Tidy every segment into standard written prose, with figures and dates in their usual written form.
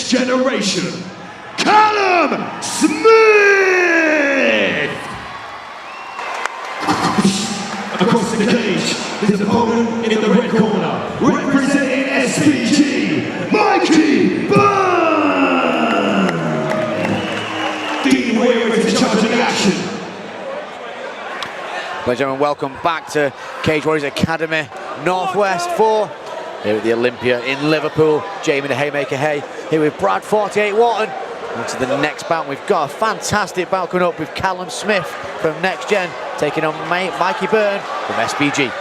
next generation, Callum Smith! Across the cage, his opponent in the red corner, representing SPG, Mikey, Byrne! The warrior is in charge of the action. Ladies and gentlemen, welcome back to Cage Warriors Academy Northwest 4 here at the Olympia in Liverpool. Jamie the Haymaker Hay here with Brad 48 Wharton. On to the next bout. We've got a fantastic bout coming up with Callum Smith from Next Gen taking on Mikey Byrne from SPG.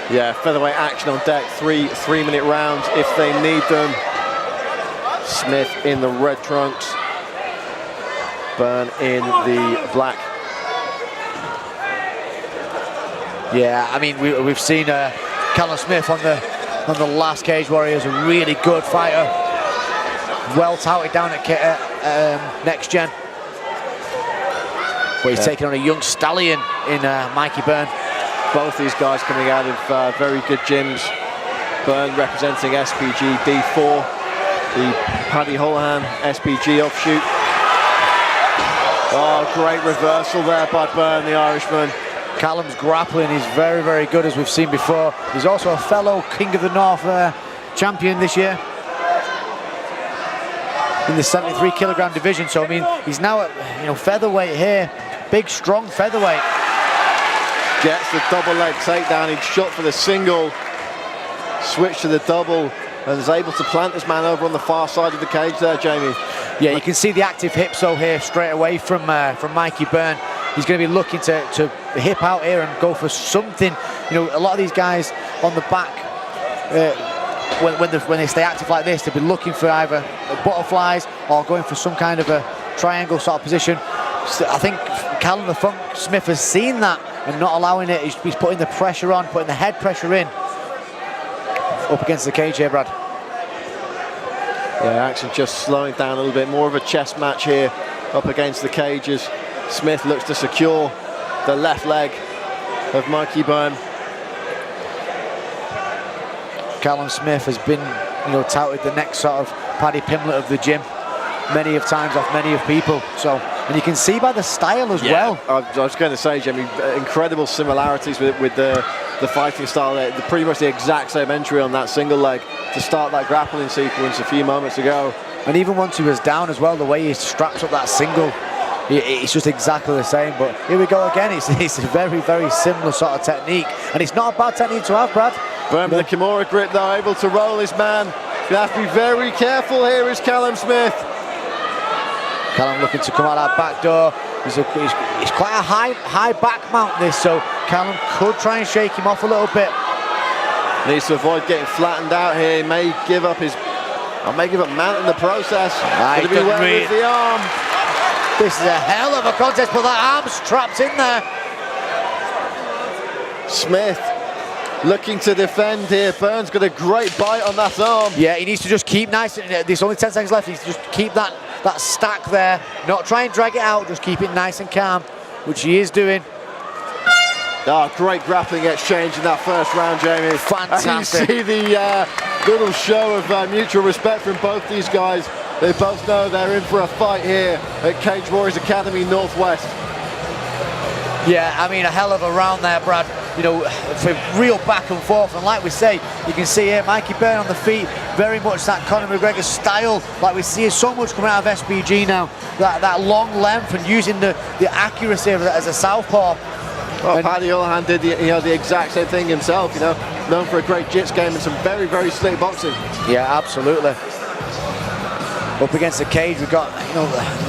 Yeah, featherweight action on deck, three-minute rounds if they need them. Smith in the red trunks, Byrne in the black. Yeah, I mean we've seen Callum Smith on the last Cage Warriors, a really good fighter, well touted down at Next Gen. But he's taking on a young stallion in Mikey Byrne. Both these guys coming out of very good gyms. Byrne representing SPG D4, the Paddy Holohan SPG offshoot. Oh, great reversal there by Byrne, the Irishman. Callum's grappling is very, very good, as we've seen before. He's also a fellow King of the North champion this year in the 73 kilogram division. So I mean, he's now at featherweight here, big, strong featherweight. Gets the double leg takedown. He'd shot for the single, switched to the double, and is able to plant this man over on the far side of the cage there, Jamie. Yeah, you can see the active hips here straight away from Mikey Byrne. He's going to be looking to hip out here and go for something. A lot of these guys on the back, when they stay active like this, they'll be looking for either butterflies or going for some kind of a triangle sort of position. So I think Callum the Funk Smith has seen that and not allowing it. He's putting the pressure on, putting the head pressure in. Up against the cage here, Brad. Yeah, action just slowing down a little bit. More of a chess match here up against the cages. Smith looks to secure the left leg of Mikey Byrne. Callum Smith has been, touted the next sort of Paddy Pimblett of the gym many of times off many of people. So, and you can see by the style as well. I was going to say, Jimmy, incredible similarities with the fighting style. Pretty much the exact same entry on that single leg to start that grappling sequence a few moments ago. And even once he was down as well, the way he straps up that single, it's just exactly the same. But here we go again. It's a very, very similar sort of technique, and it's not a bad technique to have, Brad. Byrne with the Kimura grip, though, able to roll his man. You have to be very careful here. Is Callum Smith. Callum looking to come out that back door. He's quite a high back mount this, so Callum could try and shake him off a little bit. Needs to avoid getting flattened out here. He may give up mount in the process. Going to be wary of the arm. This is a hell of a contest, but that arm's trapped in there. Smith looking to defend here. Byrne's got a great bite on that arm. Yeah, he needs to just keep nice. There's only 10 seconds left. He needs to just keep that stack there. Not try and drag it out, just keep it nice and calm, which he is doing. Oh, great grappling exchange in that first round, Jamie. Fantastic. And you see the little show of mutual respect from both these guys. They both know they're in for a fight here at Cage Warriors Academy Northwest. Yeah, I mean, a hell of a round there, Brad. For real back and forth. And like we say, you can see here, Mikey Byrne on the feet, very much that Conor McGregor style. Like we see so much coming out of SPG now. That long length and using the accuracy of it as a southpaw. Well, Paddy Holohan did the exact same thing himself, known for a great jits game and some very, very slick boxing. Yeah, absolutely. Up against the cage, we've got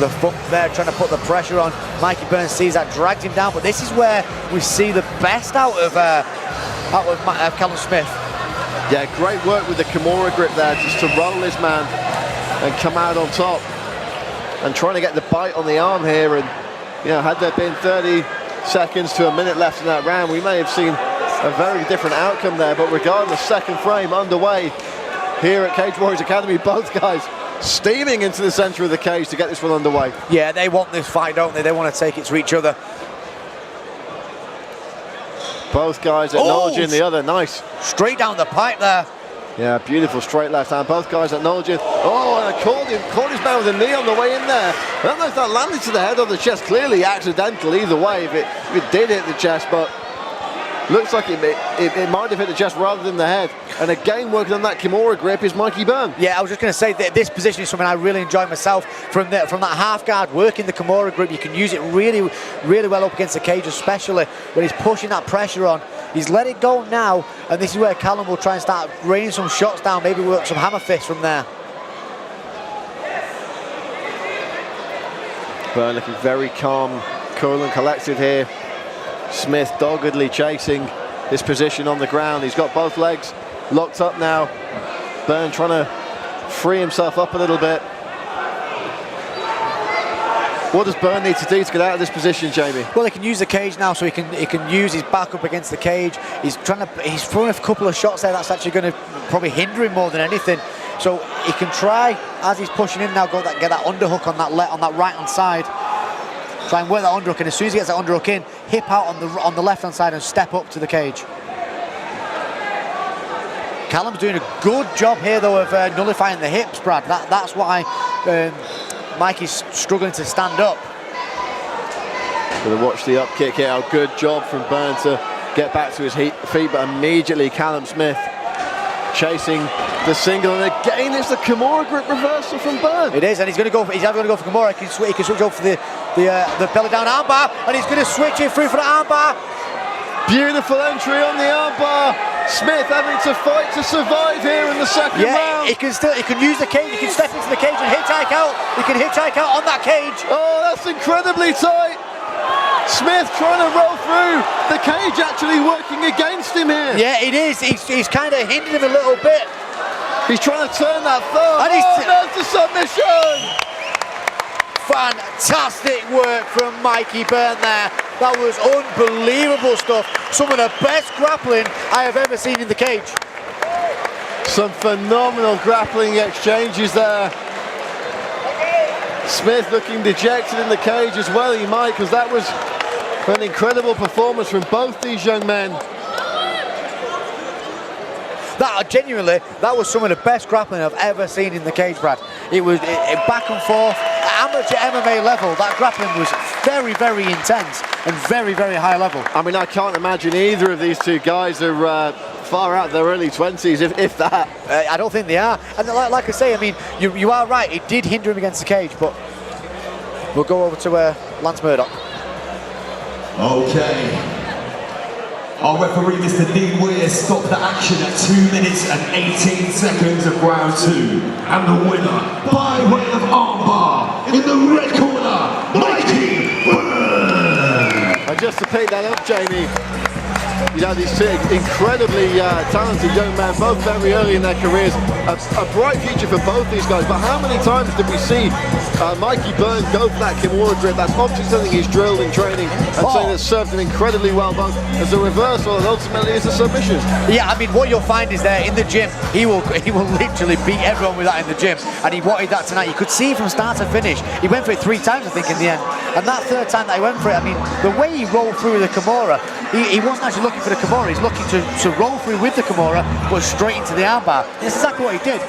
the Funk there trying to put the pressure on. Mikey Byrne sees that, dragged him down, but this is where we see the best out of Callum Smith. Yeah, great work with the Kimura grip there, just to roll his man and come out on top. And trying to get the bite on the arm here, and had there been 30 seconds to a minute left in that round, we may have seen a very different outcome there. But regardless, second frame underway here at Cage Warriors Academy. Both guys steaming into the center of the cage to get this one underway. Yeah, they want this fight, don't they? They want to take it to each other. Both guys acknowledging the other. Nice. Straight down the pipe there. Yeah, beautiful straight left hand. Both guys acknowledging. Oh, and caught his man with a knee on the way in there. I don't know if that landed to the head or the chest. Clearly accidental either way if it did hit the chest, but looks like it might have hit the chest rather than the head. And again, working on that Kimura grip is Mikey Byrne. Yeah, I was just going to say that this position is something I really enjoy myself. From that half guard, working the Kimura grip, you can use it really, really well up against the cage, especially when he's pushing that pressure on. He's let it go now, and this is where Callum will try and start raining some shots down, maybe work some hammer fists from there. Byrne looking very calm, cool and collected here. Smith doggedly chasing this position on the ground. He's got both legs locked up now. Byrne trying to free himself up a little bit. What does Byrne need to do to get out of this position, Jamie? Well, he can use the cage now, so he can use his back up against the cage. He's throwing a couple of shots there that's actually going to probably hinder him more than anything. So he can try, as he's pushing in now, get that underhook on that right hand side. Try and work that underhook, and as soon as he gets that underhook in, hip out on the left hand side and step up to the cage. Callum's doing a good job here though of nullifying the hips, Brad. That's why Mikey's struggling to stand up. Gonna watch the up kick here. A good job from Byrne to get back to his feet, but immediately Callum Smith chasing the single, and again it's the Kimura grip reversal from Byrne. It is, and he's either going to go for Kimura. He can switch over for the belly down armbar, and he's going to switch it through for the armbar. Beautiful entry on the armbar. Smith having to fight to survive here in the second round. He can use the cage. He can step into the cage and hitchhike out. He can hitchhike out on that cage. Oh, that's incredibly tight. Smith trying to roll through. The cage actually working against him here. Yeah, it is. He's kind of hindered him a little bit. He's trying to turn that thumb. And there's the submission. Fantastic work from Mikey Byrne there. That was unbelievable stuff. Some of the best grappling I have ever seen in the cage. Some phenomenal grappling exchanges there. Smith looking dejected in the cage as well. He might, because that was an incredible performance from both these young men. Genuinely, that was some of the best grappling I've ever seen in the cage, Brad. It was back and forth. At amateur MMA level, that grappling was very, very intense and very, very high level. I mean, I can't imagine either of these two guys are far out their early 20s, if that. I don't think they are. And like I say, I mean, you are right. It did hinder him against the cage, but we'll go over to Lance Murdoch. Okay. Our referee, Mr. Dean Weir, stopped the action at 2 minutes and 18 seconds of round 2. And the winner, by way of armbar, in the red corner, Mikey Byrne. And just to pick that up, Jamie, you know, these two incredibly talented young men, both very early in their careers. A bright future for both these guys, but how many times did we see Mikey Byrne go for that Kimura grip? That's obviously something he's drilled in training, and something that's served him incredibly well, both as a reversal and ultimately as a submission. Yeah, I mean, what you'll find is there in the gym, he will literally beat everyone with that in the gym, and he wanted that tonight. You could see from start to finish, he went for it 3 times, I think, in the end. And that third time that he went for it, I mean, the way he rolled through the Kimura, he wasn't actually looking for the Kimura, he's looking to roll through with the Kimura, but straight into the armbar. That's exactly what he did.